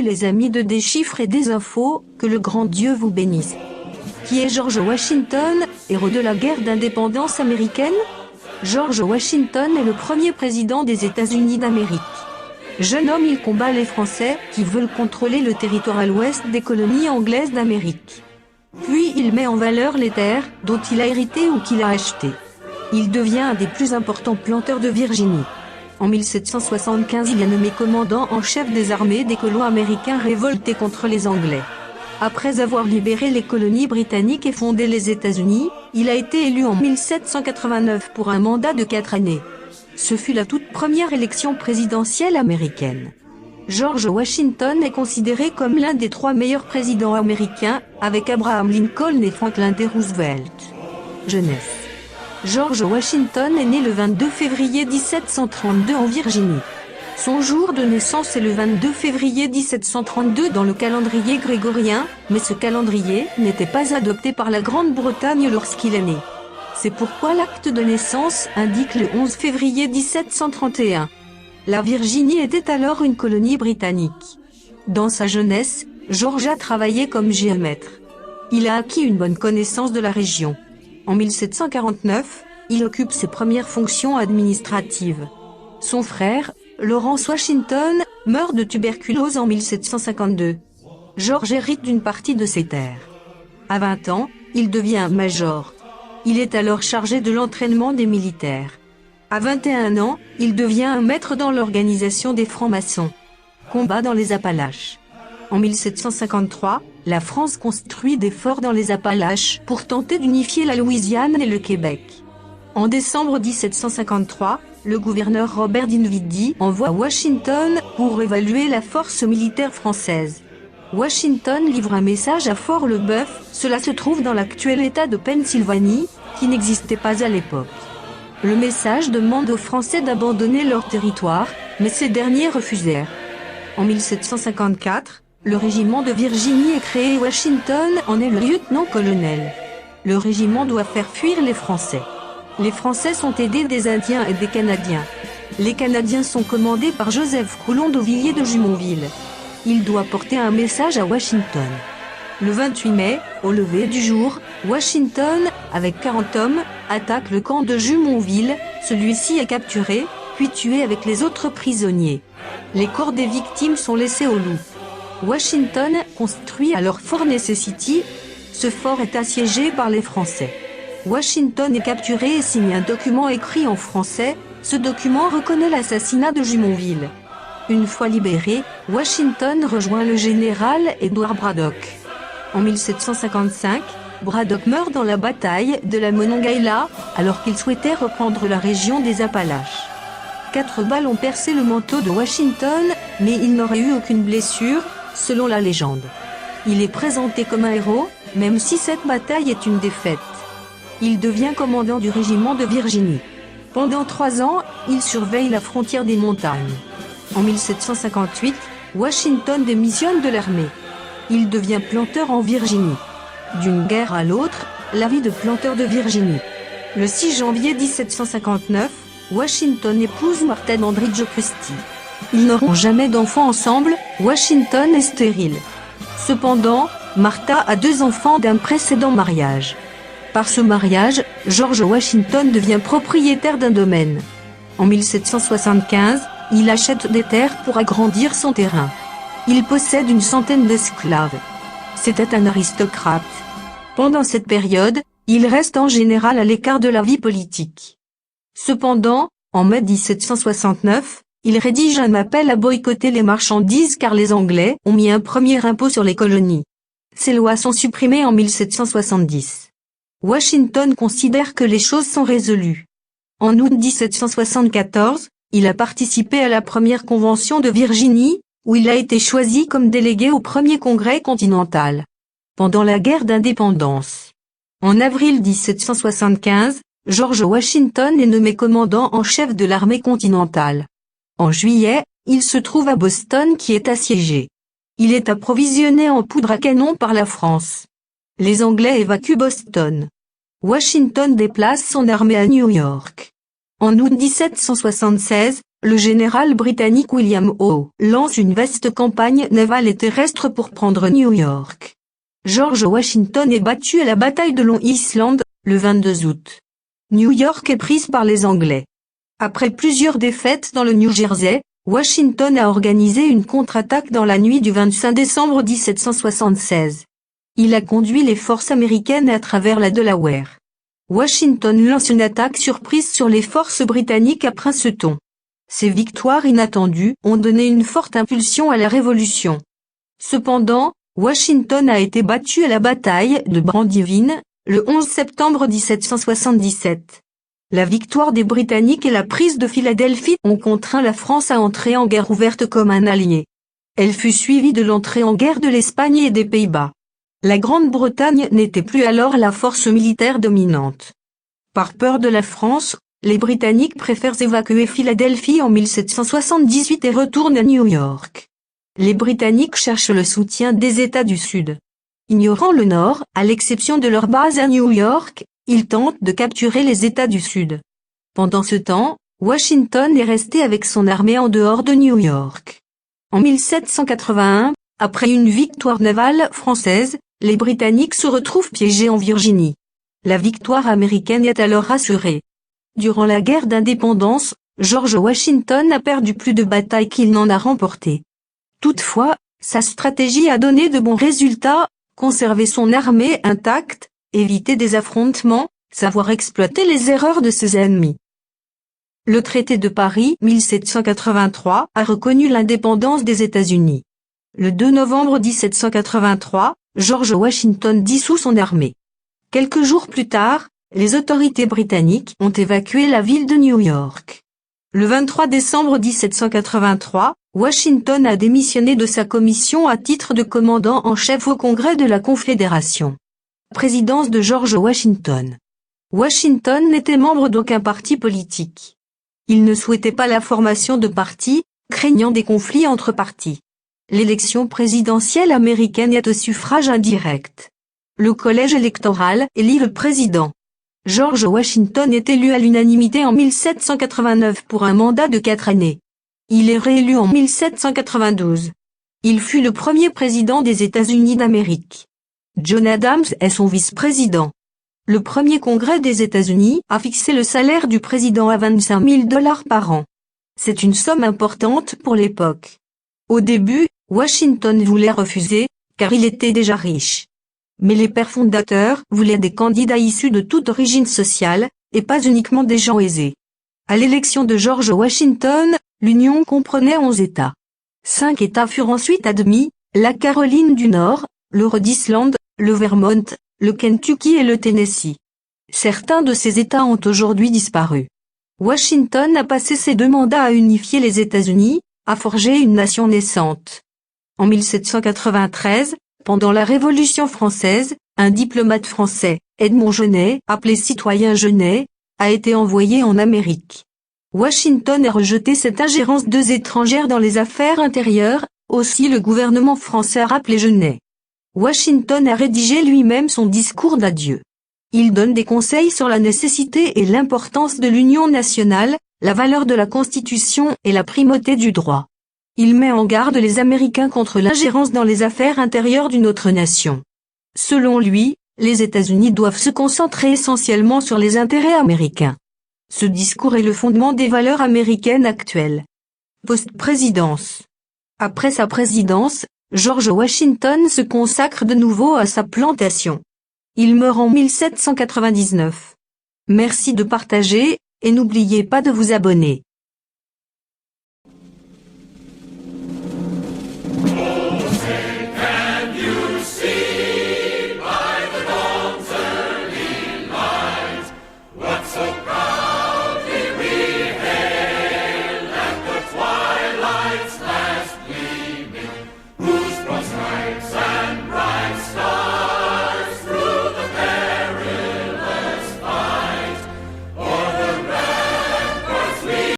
Les amis de Des chiffres et des infos, que le grand Dieu vous bénisse. Qui est George Washington, héros de la guerre d'indépendance américaine? George Washington est le premier président des États-Unis d'Amérique. Jeune homme, il combat les Français, qui veulent contrôler le territoire à l'ouest des colonies anglaises d'Amérique. Puis il met en valeur les terres, dont il a hérité ou qu'il a achetées. Il devient un des plus importants planteurs de Virginie. En 1775, il est nommé commandant en chef des armées des colons américains révoltés contre les Anglais. Après avoir libéré les colonies britanniques et fondé les États-Unis, il a été élu en 1789 pour un mandat de 4 années. Ce fut la toute première élection présidentielle américaine. George Washington est considéré comme l'un des 3 meilleurs présidents américains, avec Abraham Lincoln et Franklin D. Roosevelt. Jeunesse. George Washington est né le 22 février 1732 en Virginie. Son jour de naissance est le 22 février 1732 dans le calendrier grégorien, mais ce calendrier n'était pas adopté par la Grande-Bretagne lorsqu'il est né. C'est pourquoi l'acte de naissance indique le 11 février 1731. La Virginie était alors une colonie britannique. Dans sa jeunesse, George a travaillé comme géomètre. Il a acquis une bonne connaissance de la région. En 1749, il occupe ses premières fonctions administratives. Son frère, Lawrence Washington, meurt de tuberculose en 1752. George hérite d'une partie de ses terres. À 20 ans, il devient major. Il est alors chargé de l'entraînement des militaires. À 21 ans, il devient un maître dans l'organisation des francs-maçons. Combat dans les Appalaches. En 1753, la France construit des forts dans les Appalaches pour tenter d'unifier la Louisiane et le Québec. En décembre 1753, le gouverneur Robert Dinwiddie envoie Washington pour évaluer la force militaire française. Washington livre un message à Fort-le-Bœuf, cela se trouve dans l'actuel état de Pennsylvanie, qui n'existait pas à l'époque. Le message demande aux Français d'abandonner leur territoire, mais ces derniers refusèrent. En 1754, le régiment de Virginie est créé et Washington en est le lieutenant-colonel. Le régiment doit faire fuir les Français. Les Français sont aidés des Indiens et des Canadiens. Les Canadiens sont commandés par Joseph Coulon d'Auvilliers de Jumonville. Il doit porter un message à Washington. Le 28 mai, au lever du jour, Washington, avec 40 hommes, attaque le camp de Jumonville, celui-ci est capturé, puis tué avec les autres prisonniers. Les corps des victimes sont laissés aux loups. Washington construit alors Fort Necessity. Ce fort est assiégé par les Français. Washington est capturé et signe un document écrit en français. Ce document reconnaît l'assassinat de Jumonville. Une fois libéré, Washington rejoint le général Edward Braddock. En 1755, Braddock meurt dans la bataille de la Monongahela, alors qu'il souhaitait reprendre la région des Appalaches. 4 balles ont percé le manteau de Washington, mais il n'aurait eu aucune blessure, selon la légende. Il est présenté comme un héros, même si cette bataille est une défaite. Il devient commandant du régiment de Virginie. Pendant 3 ans, il surveille la frontière des montagnes. En 1758, Washington démissionne de l'armée. Il devient planteur en Virginie. D'une guerre à l'autre, la vie de planteur de Virginie. Le 6 janvier 1759, Washington épouse Martha Dandridge Christie. Ils n'auront jamais d'enfants ensemble, Washington est stérile. Cependant, Martha a 2 enfants d'un précédent mariage. Par ce mariage, George Washington devient propriétaire d'un domaine. En 1775, il achète des terres pour agrandir son terrain. Il possède une centaine d'esclaves. C'était un aristocrate. Pendant cette période, il reste en général à l'écart de la vie politique. Cependant, en mai 1769, il rédige un appel à boycotter les marchandises car les Anglais ont mis un premier impôt sur les colonies. Ces lois sont supprimées en 1770. Washington considère que les choses sont résolues. En août 1774, il a participé à la première convention de Virginie, où il a été choisi comme délégué au premier congrès continental. Pendant la guerre d'indépendance. En avril 1775, George Washington est nommé commandant en chef de l'armée continentale. En juillet, il se trouve à Boston qui est assiégé. Il est approvisionné en poudre à canon par la France. Les Anglais évacuent Boston. Washington déplace son armée à New York. En août 1776, le général britannique William Howe lance une vaste campagne navale et terrestre pour prendre New York. George Washington est battu à la bataille de Long Island, le 22 août. New York est prise par les Anglais. Après plusieurs défaites dans le New Jersey, Washington a organisé une contre-attaque dans la nuit du 25 décembre 1776. Il a conduit les forces américaines à travers la Delaware. Washington lance une attaque surprise sur les forces britanniques à Princeton. Ces victoires inattendues ont donné une forte impulsion à la Révolution. Cependant, Washington a été battu à la bataille de Brandywine, le 11 septembre 1777. La victoire des Britanniques et la prise de Philadelphie ont contraint la France à entrer en guerre ouverte comme un allié. Elle fut suivie de l'entrée en guerre de l'Espagne et des Pays-Bas. La Grande-Bretagne n'était plus alors la force militaire dominante. Par peur de la France, les Britanniques préfèrent évacuer Philadelphie en 1778 et retournent à New York. Les Britanniques cherchent le soutien des États du Sud. Ignorant le Nord, à l'exception de leur base à New York, ils tentent de capturer les États du Sud. Pendant ce temps, Washington est resté avec son armée en dehors de New York. En 1781, après une victoire navale française, les Britanniques se retrouvent piégés en Virginie. La victoire américaine est alors assurée. Durant la guerre d'indépendance, George Washington a perdu plus de batailles qu'il n'en a remportées. Toutefois, sa stratégie a donné de bons résultats, conserver son armée intacte, éviter des affrontements, savoir exploiter les erreurs de ses ennemis. Le traité de Paris 1783 a reconnu l'indépendance des États-Unis. Le 2 novembre 1783, George Washington dissout son armée. Quelques jours plus tard, les autorités britanniques ont évacué la ville de New York. Le 23 décembre 1783, Washington a démissionné de sa commission à titre de commandant en chef au Congrès de la Confédération. Présidence de George Washington. Washington n'était membre d'aucun parti politique. Il ne souhaitait pas la formation de partis, craignant des conflits entre partis. L'élection présidentielle américaine est au suffrage indirect. Le collège électoral élit le président. George Washington est élu à l'unanimité en 1789 pour un mandat de 4 années. Il est réélu en 1792. Il fut le premier président des États-Unis d'Amérique. John Adams est son vice-président. Le premier congrès des États-Unis a fixé le salaire du président à $25 000 par an. C'est une somme importante pour l'époque. Au début, Washington voulait refuser, car il était déjà riche. Mais les pères fondateurs voulaient des candidats issus de toute origine sociale, et pas uniquement des gens aisés. À l'élection de George Washington, l'Union comprenait 11 États. 5 États furent ensuite admis, la Caroline du Nord, le Rhode Island, le Vermont, le Kentucky et le Tennessee. Certains de ces États ont aujourd'hui disparu. Washington a passé ses 2 mandats à unifier les États-Unis, à forger une nation naissante. En 1793, pendant la Révolution française, un diplomate français, Edmond Genet, appelé citoyen Genet, a été envoyé en Amérique. Washington a rejeté cette ingérence étrangère dans les affaires intérieures, aussi le gouvernement français a rappelé Genet. Washington a rédigé lui-même son discours d'adieu. Il donne des conseils sur la nécessité et l'importance de l'union nationale, la valeur de la Constitution et la primauté du droit. Il met en garde les Américains contre l'ingérence dans les affaires intérieures d'une autre nation. Selon lui, les États-Unis doivent se concentrer essentiellement sur les intérêts américains. Ce discours est le fondement des valeurs américaines actuelles. Post-présidence. Après sa présidence, George Washington se consacre de nouveau à sa plantation. Il meurt en 1799. Merci de partager, et n'oubliez pas de vous abonner.